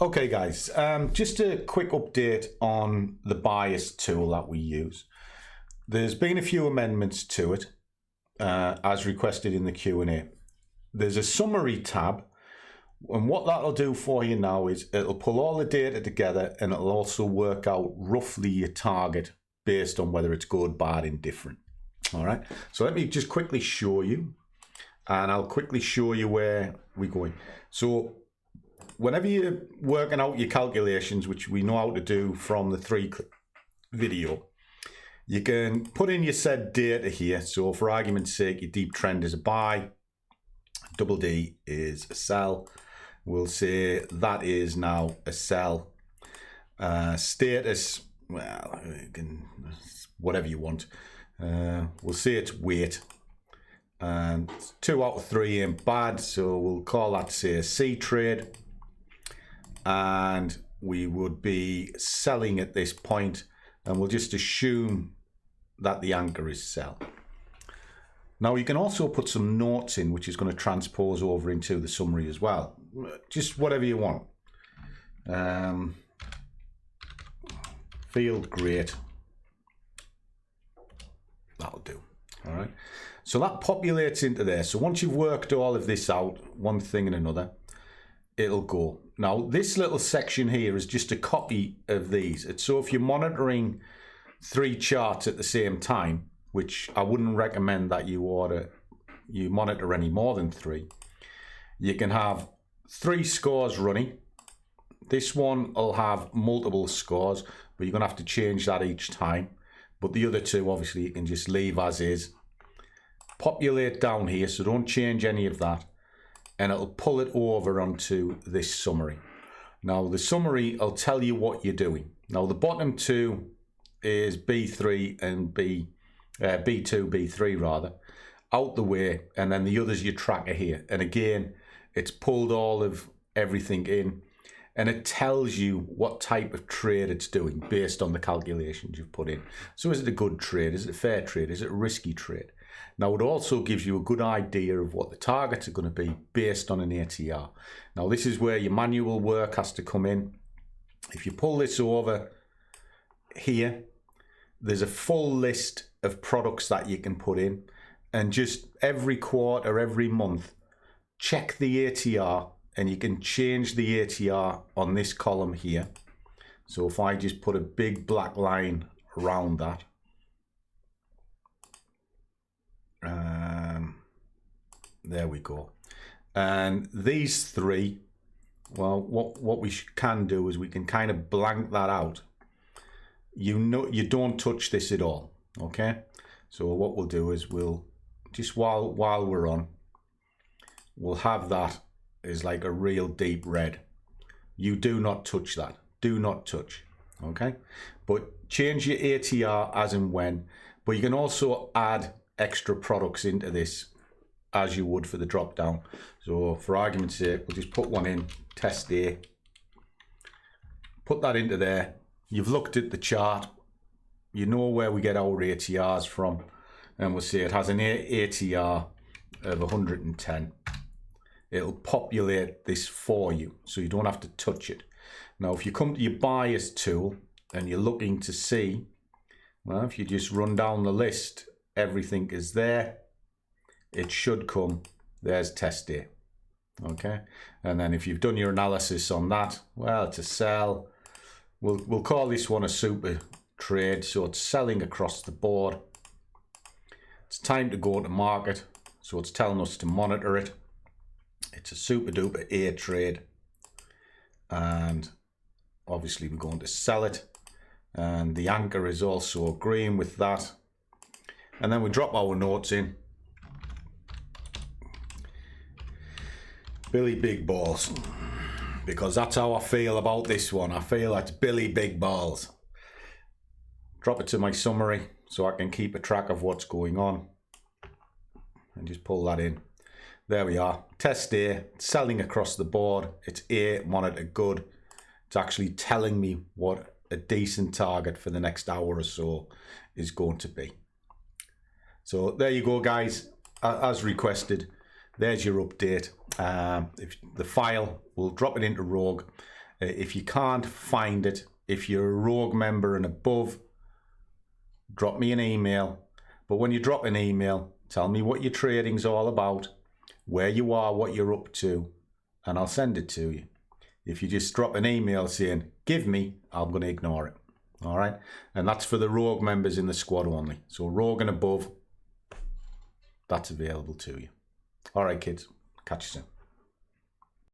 Okay guys, just a quick update on the bias tool that we use. There's been a few amendments to it as requested in the Q&A. There's a summary tab, and what that'll do for you now is it'll pull all the data together, and it'll also work out roughly your target based on whether it's good, bad, indifferent. All right, so let me just quickly show you, and I'll quickly show you where we're going. So whenever you're working out your calculations, which we know how to do from the 3-click video, you can put in your said data here. So for argument's sake, your deep trend is a buy, double D is a sell. We'll say that is now a sell. Status, well, you can, whatever you want. We'll say it's weight. And 2 out of 3 ain't bad, so we'll call that, say, a C trade. And we would be selling at this point, and we'll just assume that the anchor is sell. Now you can also put some notes in, which is going to transpose over into the summary as well. Just whatever you want. Feel great. That'll do. All right. So that populates into there. So once you've worked all of this out, one thing and another, it'll go. Now this little section here is just a copy of these. It's so if you're monitoring 3 charts at the same time, which I wouldn't recommend that you monitor any more than 3, you can have 3 scores running. This one will have multiple scores, but you're gonna have to change that each time. But the other 2, obviously, you can just leave as is. Populate down here, so don't change any of that. And it'll pull it over onto this summary. Now the summary will tell you what you're doing. Now the bottom 2 is B3 and B2, B3 rather, out the way, and then the others your tracker here. And again, it's pulled all of everything in, and it tells you what type of trade it's doing based on the calculations you've put in. So is it a good trade? Is it a fair trade? Is it a risky trade? Now it also gives you a good idea of what the targets are going to be based on an ATR. Now this is where your manual work has to come in. If you pull this over here, there's a full list of products that you can put in, and just every quarter, every month, check the ATR, and you can change the ATR on this column here. So if I just put a big black line around that, there we go. And these 3, well, what we can do is we can kind of blank that out. You know, you don't touch this at all. Okay, so what we'll do is we'll just while we're on, we'll have that as like a real deep red. You do not touch that. Do not touch. Okay, but change your ATR as and when. But you can also add extra products into this as you would for the drop down. So for argument's sake, we'll just put one in, test A, put that into there. You've looked at the chart, you know where we get our ATRs from, and we'll say it has an ATR of 110. It'll populate this for you, so you don't have to touch it. Now if you come to your bias tool and you're looking to see, well, if you just run down the list, everything is there. It should come, there's test A. Okay, and then if you've done your analysis on that, well, it's a sell. We'll call this one a super trade, so it's selling across the board. It's time to go to market, so it's telling us to monitor it. It's a super duper A trade, and obviously we're going to sell it, and the anchor is also agreeing with that. And then we drop our notes in. Billy Big Balls, because that's how I feel about this one. I feel that's Billy Big Balls. Drop it to my summary so I can keep a track of what's going on, and just pull that in. There we are. Test A, selling across the board. It's A, monitor good. It's actually telling me what a decent target for the next hour or so is going to be. So there you go, guys. As requested, there's your update. If the file, we'll drop it into Rogue, If you can't find it, if you're a rogue member and above, drop me an email. But when you drop an email, tell me what your trading's all about, where you are, what you're up to, and I'll send it to you. If you just drop an email saying, give me, I'm going to ignore it. All right. And that's for the rogue members in the squad only. So rogue and above, that's available to you. All right, kids. Catch you soon.